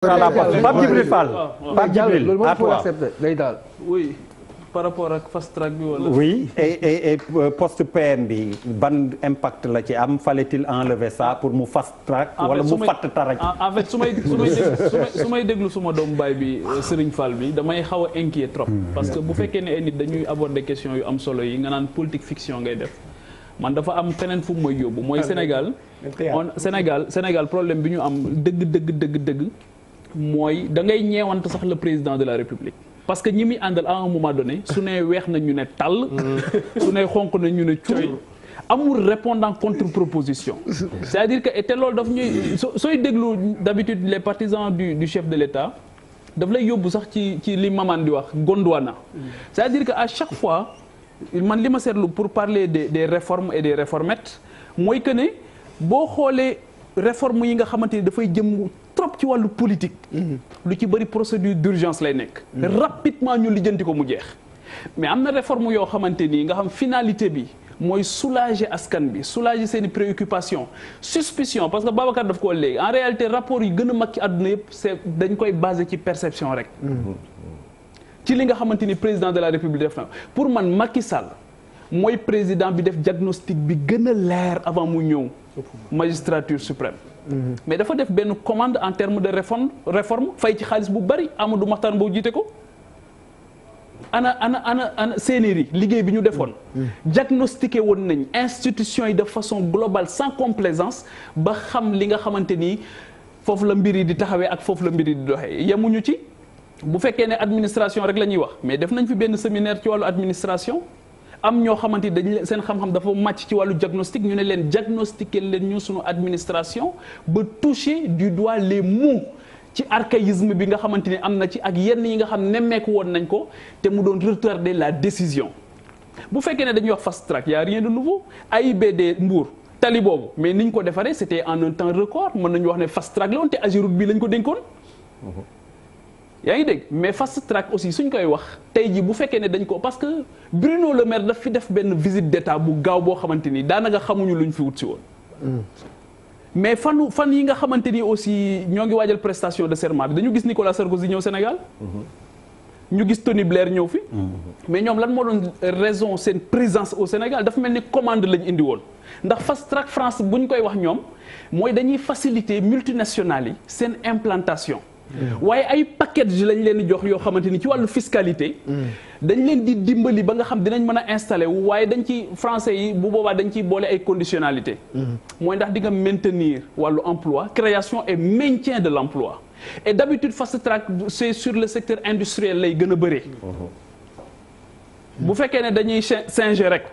Pape Djibril Fall. Pape Djibril à toi. Oui, par rapport ak fast track bi wala. Oui, et poste PM bi ban impact la ci am, fallait-il enlever ça pour mu fast track wala mu fatt taraj. En fait su may déglu suma doomu baay bi Serigne Fall bi damay xaw a inquiet trop. Parce que bu fekkee ne ay nit dañuy aborder question yu am solo yi nga naan politique fiction ngay def man dafa am feneen fu mooy yóbbu mooy Sénégal problème bi ñu am dëgg mooy da ngay ñeewante sax le président de la République parce que ñi muy àndal à un moment donné su ne weex na ñu ne tàll su ne xonq na ñu ne cuuy amul répondant contre proposition c'est-à-dire que te loolu daf ñuy sooy déglu d'habitude les partisans du chef de l'État daf lay yóbbu sax ci li Maman di wax Gondwana c'est-à-dire que à chaque fois man li ma seetlu pour parler des réformes et des réformettes mooy que ne boo xoolee réforme yi nga xamante ni dafay jëm trop ci wàllu politique lu ci bëri procédure d'urgence lay nekk rapidement ñu lijjanti ko mu jeex mais am na réforme yoo xamante nii nga xam finalité bi mooy soulager askan bi soulager seeni préoccupations suspicion parce que Babacar daf ko léegi en réalité rapport yi gën a mag ci àdduna yëpp c'est dañ koy baser ci perception rek ci li nga xamante ni président de la République def na pour man Macky Sall mooy président bi def diagnostic bi gën a leer avant mu ñëw magistrature suprême mais dafa def benn commande en termes de réforme fay ci xaalis bu bari Amadou Mahtar Mbow jiite ko ana CNRI liggéey bi ñu defoon diagnostiqué woon nañ institution yi de façon globale sans complaisance ba xam li nga xamante ni foofu la mbir yi di taxawee ak foofu la mbir yi di doxee yemuñu ci bu fekkee ne administration rek la ñuy wax mais def nañ fi benn séminaire ci wàllu administration am ñoo xamante ni dañu seen xam-xam dafa màcc ci wàllu diagnostic ñu ne leen diagnostiquer leen ñu sunu administration ba toucher du doigt les maux ci archaïsme bi nga xamante ni am na ci ak yenn yi nga xam nemmeeku woon nañ ko te mu doon retarder la décision bu fekkee ne dañuy wax fast track y a rien de nouveau AIBD Mbour tali boobu mais niñ ko defaree c'était en un temps record mën nañu wax ne fast track la woon te Ageroute bi lañ ko dénkoon yaa ngi dégg mais fast track aussi suñ koy wax tey jii bu fekkee ne dañ ko parce que Bruno Le Maire daf fi def benn visite d'état bu gaaw boo xamante ni daanaka xamuñu luñ fi wut si woon mais fan yi nga xamante ni aussi ñoo ngi waajal prestation de serment bi dañu gis Nicolas Sarkozy ñëw Sénégal ñu gis Tony Blair ñëw fi mais ñoom lan moo doon raison seen présence au Sénégal dafa mel ni commande lañ indi woon ndax fast track France bu ñu koy wax ñoom mooy dañuy faciliter multinationales yi seen implantation waaye ay package lañ leen di jox yoo xamante ni ci wàllu fiscalité dañ leen di dimbali ba nga xam dinañ mën a installer wu waaye dañ ci français yi bu boobaa dañ ciy boole ay conditionnalité mooy ndax di nga maintenir wàllu emploi création et maintien de l'emploi et d'habitude fast track c'est sur le secteur industriel lay gën a bëree bu fekkee ne dañuy singer rek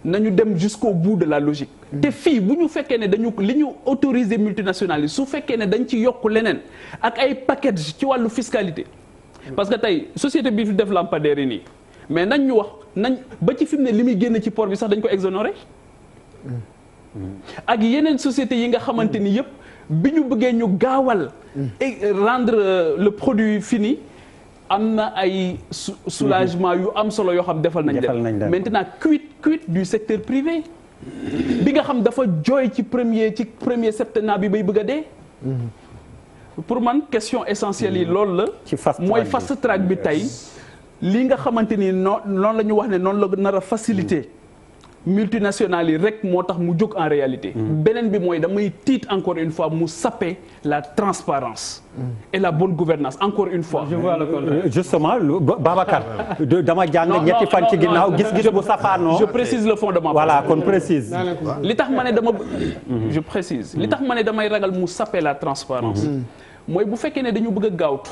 nañu dem jusqu'au bout de la logique te fii bu ñu fekkee ne dañu li ñu autoriser multinationales yi su fekkee ne dañ ci yokk leneen ak ay package ci wàllu fiscalité parce que tey société bi fi def lampadaire yi nii mais nañ ñu wax nañ ba ci fi mu ne li muy génn ci port bi sax dañ ko exonéré ak yeneen sociétés yi nga xamante ni yëpp bi ñu bëggee ñu gaawal rendre le produit fini am na ay soulagement yu am solo yoo xam defal nañ leen maintenant quid du secteur privé bi nga xam dafa jooy ci premier septennat bi bay bëgg a dee pour man question essentielle yi loolu la mooy fast track bi tey li nga xamante ni noonu la ñu wax ne noonu la nar a faciliter multinationales yi rek moo tax mu jóg en réalité beneen bi mooy damay tiit encore une fois mu saper la transparence et la bonne gouvernance encore une fois justement Babacar dama jàng ñetti fan ci ginnaaw gis-gis bu safaanoo je précise le fond de ma voilà kon précise li tax ma ne je précise li tax ma ne damay ragal mu saper la transparence mooy bu fekkee ne dañu bëgg a gaawtu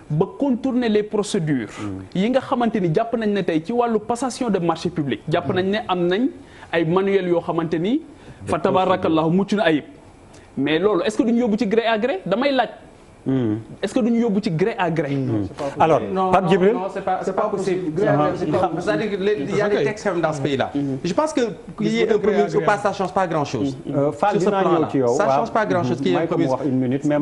ba contourner les procédures yi nga xamante ni jàpp nañ ne tey ci wàllu passation de marché public jàpp nañ ne am nañ ay manuels yoo xamante ni fa tabarakallahu mucc na ayib mais loolu est-ce que duñu yóbbu ci gré à gré damay laaj est-ce que duñu yóbbu ci gré à gré alors Pape Djibril non c'est pas possible c'est-à-dire qu'il y a des textes dans ce pays-là je pense que qu'il y ait un premier pas ça change pas grand-chose sur ce plan-là ça change pas grand-chose qu'il y ait un premier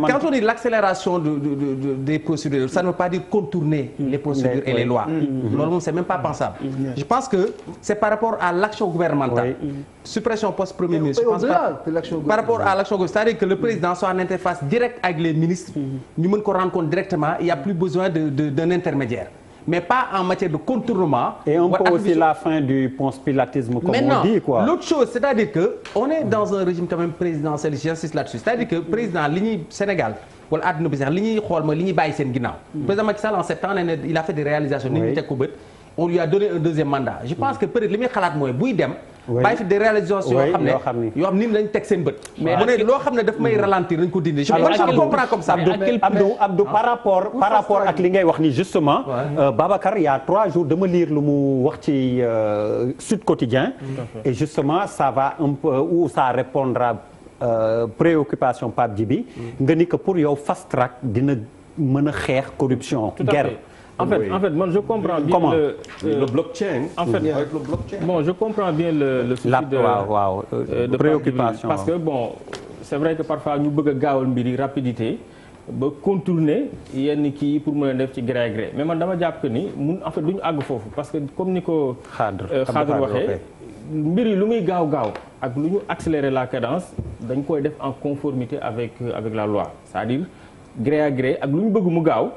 quand on dit l'accélération des procédures ça ne veut pas dire contourner les procédures et les lois loolu moom c'est même pas pensable je pense que c'est par rapport à l'action gouvernementale suppression poste premier ministre je pense pas par rapport à l'action gouvernementale c'est-à-dire que le président soit en interface directe avec les ministres ñu mën ko rendre compte directement il y a plus besoin d'un intermédiaire. Mais pas en matière de contournement. Et un peu aussi la fin du ponce-pilatisme, comme on dit, quoi. L'autre chose, c'est-à-dire que on est dans un régime quand même présidentiel, j'insiste là-dessus. C'est-à-dire que président li ñuy Sénégal wala àdduna bi sax li ñuy xool mooy li ñuy bàyyi seen ginnaaw. Président Macky Sall en 7 ans il a fait des réalisations. nit ñi teg ko bët. On lui a donné un deuxième mandat. Je pense que peut-être li muy xalaat mooy buy dem. bàyyi fi des réalisations yoo xam ne nit lañ teg seen bët. mais mu ne loo xam ne daf may ralentir nañ ko dindi. je comprends comme ça. Abdou par rapport ak li ngay wax ni justement. Babacar il y a 3 jours dama lire lu mu wax ci Sud Quotidien. et justement ça va un peu ou ça répondra préoccupation Pape Djibi. nga ni que pour yow fast track dina mën a xeex corruption. guerre. En fait, moi je comprends bien le blockchain. En fait, avec le blockchain. Bon, je comprends bien le souci de préoccupation. Parce que bon, c'est vrai que parfois ñu bëgg a gaawal mbir yi rapidité ba contourner yenn kii pour mën a def ci gré à gré mais man dama jàpp que ni en fait du ñu àgg foofu parce que comme ni ko Khadre waxee mbir yi lu muy gaaw ak lu ñu accélérer la cadence dañ koy def en conformité avec la loi c'est-à-dire gré à gré ak lu ñu bëgg mu gaaw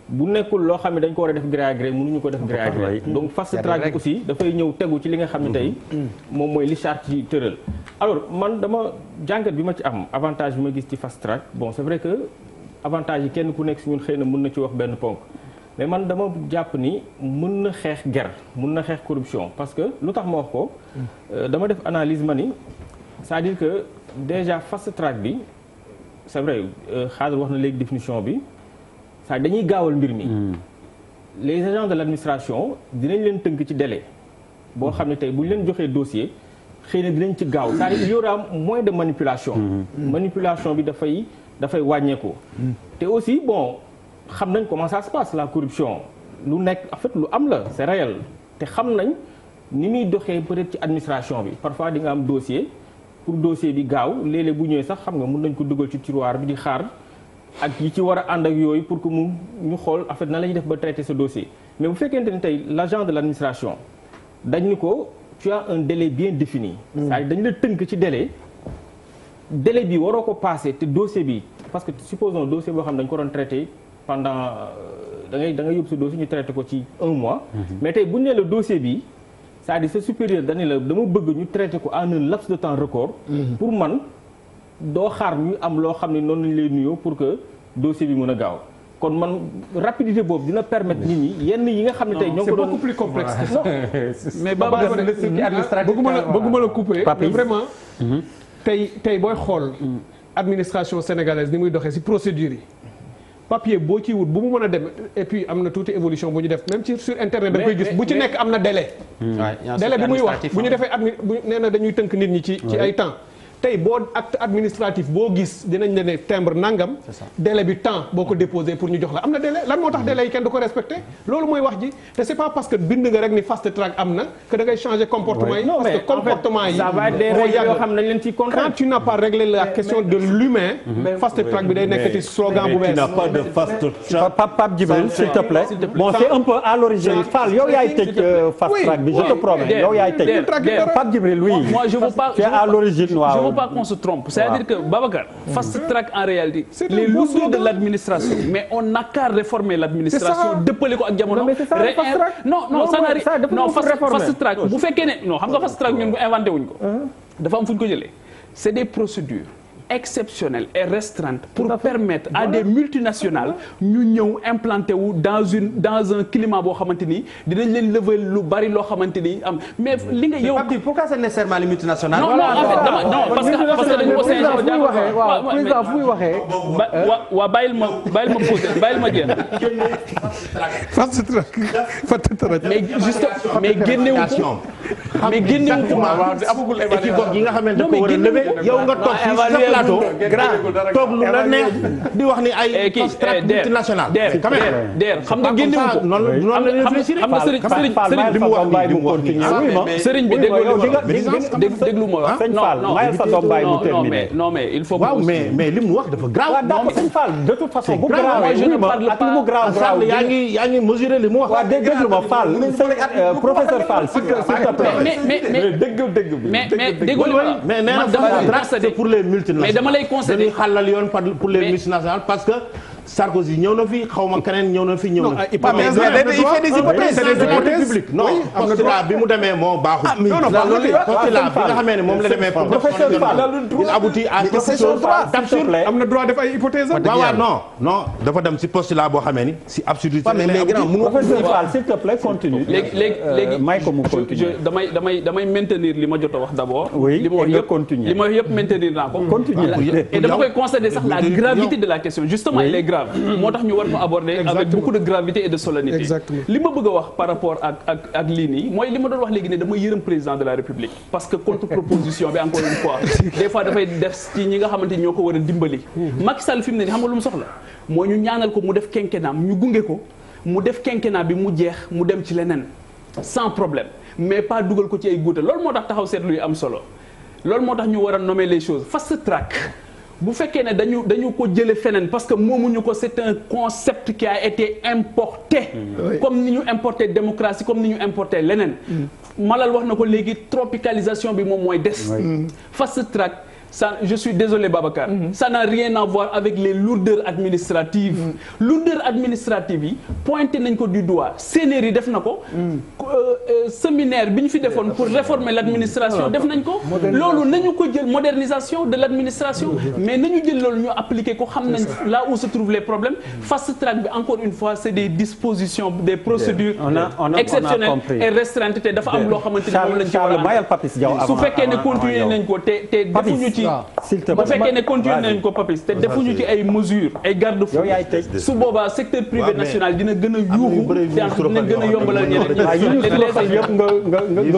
bu nekkul loo xam ne dañ ko war a def gré à gré mënuñu ko def gré à gré donc fast track aussi dafay ñëw tegu ci li nga xam ne tey moom mooy li charte ci tëral alors man dama jàngat bi ma ci am avantage bi ma gis ci fast track bon c'est vrai que avantage yi kenn ku nekk si ñun xëy na mën na ci wax benn ponk mais man dama jàpp ni mën na xeex guerre mën na xeex corruption parce que lu tax ma wax ko dama def analyse ma ni c'est-à-dire que déjà fast track bi c'est vrai Khadre wax na léegi définition bi ça dañuy gaawal mbir mi les agents de l'administration dinañ leen tënk ci délai boo xam ne tey bu ñu leen joxee dossier xëy na dinañ ci gaaw c'est-à-dire il y aura moins de manipulation manipulation bi dafay wàññeeku te aussi bon xam nañ comment ça se passe la corruption lu nekk en fait lu am la c'est réel te xam nañ ni muy doxee peut-être ci administration bi parfois di nga am dossier pour dossier bi gaaw léeg-léeg bu ñëwee sax xam nga mën nañ ko dugal ci tiroir bi di xaar ak yi ci war a ànd ak yooyu pour que ñu xool en fait nan la ñuy def ba traiter ce dossier mais bu fekkente ni tey l'agent de l'administration dañ ni ko tu as un délai bien défini c'est-à-dire dañ la tënk ci délai bi waroo ko passer te dossier bi parce que supposons dossier boo xam ne dañ ko doon traiter pendant da ngay yóbbu sa dossier ñu traiter ko ci 1 mois mais tey bu ñu nee la dossier bi c'est-à-dire c'est supérieur dañu la dama bëgg ñu traiter ko en un laps de temps record pour man doo xaar ñu am loo xam ne noonu lañu lay nuyoo pour que dossier bi mën a gaaw kon man rapidité boobu dina permettre nit ñi yenn yi nga xam ne tey ñoo ko doon c'est beaucoup plus complexe que ça. mais bëgguma la couper mais vraiment tey booy xool administration sénégalaise ni muy doxee ci procédure yi papier boo ci wut bu mu mën a dem et puis am na tuuti évolution bu ñu def même ci sur internet da koy gis bu ci nekk am na délai délai bi muy wax bu ñu defee nee na dañuy tënk nit ñi ci ay temps tey boo acte administratif boo gis dinañ ne ne timbre nangam délai bi temps boo ko déposé pour ñu jox la am na délai lan moo tax délai yi kenn du ko respecté loolu mooy wax ji te c'est pas parce que bind nga rek ni fast track am na que da ngay changer comportement yi parce que comportement yi moo yàgg quand tu n'as pas réglé la question de l'humain fast track bi day nekk ci slogan bu bees Pape Djibril s'il te plaît bon c'est un peu à l'origine Fall yow yaay tëj fast track bi je te promets yow yaay tëj Pape Djibril oui moi je veux pas c'est à l'origine waaw je veux pas qu'on se trompe c'est-à-dire que Babacar fast track en réalité les lourdeurs de l'administration mais on n'a qu'à réformer l'administration dëppale ko ak jamono non ça n'arrive non fast track bu fekkee ne non xam nga fast track ñun bu inventé wuñ ko dafa am fu ñu ko jëlee c'est des procédures exceptionnelles et restreintes pour permettre à des multinationales ñu ñëw implanté wu dans un climat boo xamante ni dinañ leen lever lu bari loo xamante ni am mais li nga yow. pourquoi c'est nécessairement les multinationales. non parce que dañu ko président fu muy waxee. waa bàyyil ma posé bàyyil ma jéem. fast track mais juste mais génnewu ko. mais génnewu ko amagul équipe yi nga xamante ne ko war a lever yow nga toog fii plateau toog lu la neex di wax ni ay fast track multinational der xam nga génnewu ko noonu la réfléchir xam nga sëriñ bi mu wax sëriñ bi déglu ma wax non mais il faut waaw mais li mu wax dafa grave sëñ Fall de toute façon bu grave ak lu mu grave yaa ngi mesurer li mu wax déglu ma Fall professeur Fall s'il te plaît mais déglu mais nee na c'est pour les multinationales mais dama lay conseiller dañuy xàllal yoon pour les multinationales parce que Sarkozy ñëw na fi xaw ma keneen ñëw na fi ñëw na. il fait des hypothèses. non postulat bi mu demee moo baaxul. postulat bi nga xamee ne moom la demee. professeur Fall il aboutit à quelque chose d'absurde. am na droit def ay hypothèses am. waaw non dafa dem si postulat boo xamee ni si absurdité. professeur Fall s'il te plaît continue. léegi may ko mu continue. damay maintenir li ma jot a wax d'abord. oui li ma wax yëpp maintenir naa ko. et dama koy considérer sax la gravité de la question justement elle est grave. moo tax ñu war ko aborder avec beaucoup de gravité et de solennité. li ma bëgg a wax par rapport ak lii nii mooy li ma doon wax léegi ne dama yërëm président de la République parce que contre-proposition bi encore une fois des fois dafay def ci ñi nga xamante ni ñoo ko war a dimbali. Macky Sall fi mu ne nii xam nga lu mu soxla mooy ñu ñaanal ko mu def quinquennat ñu gunge ko mu def quinquennat bi mu jeex mu dem ci leneen sans problème mais pas dugal ko ci ay guute loolu moo tax taxaw seetlu yu am solo loolu moo tax ñu war a nommer les choses fast track. bu fekkee ne dañu ko jële feneen parce que moomuñu ko c'est un concept qui a été importé comme ni ñu importé démocratie comme ni ñu importé leneen Malal wax na ko léegi tropicalisation bi moom mooy des fast track ça je suis désolé Babacar ça n'a rien à voir avec les lourdeurs administratives lourdeurs administratives yi pointé nañ ko du doigt CNRI def na ko séminaire bi ñu fi defoon pour réformer l'administration def nañ ko loolu nañu ko jël modernisation de l'administration mais nañu jël loolu ñu appliquer ko xam nañ là où se trouvent les problèmes fast track bi encore une fois c'est des dispositions des procédures exceptionnelles et restreintes te dafa am loo xamante ni moom lañ ci war a su fekkee ne continuer nañ ko te defuñu ci bu fekkee ne continuer nañ ko Papis te defuñu ci ay mesures ay garde-fous su boobaa secteur privé national dina gën a yuuxu te dina gën a yombalal ñeneen ñi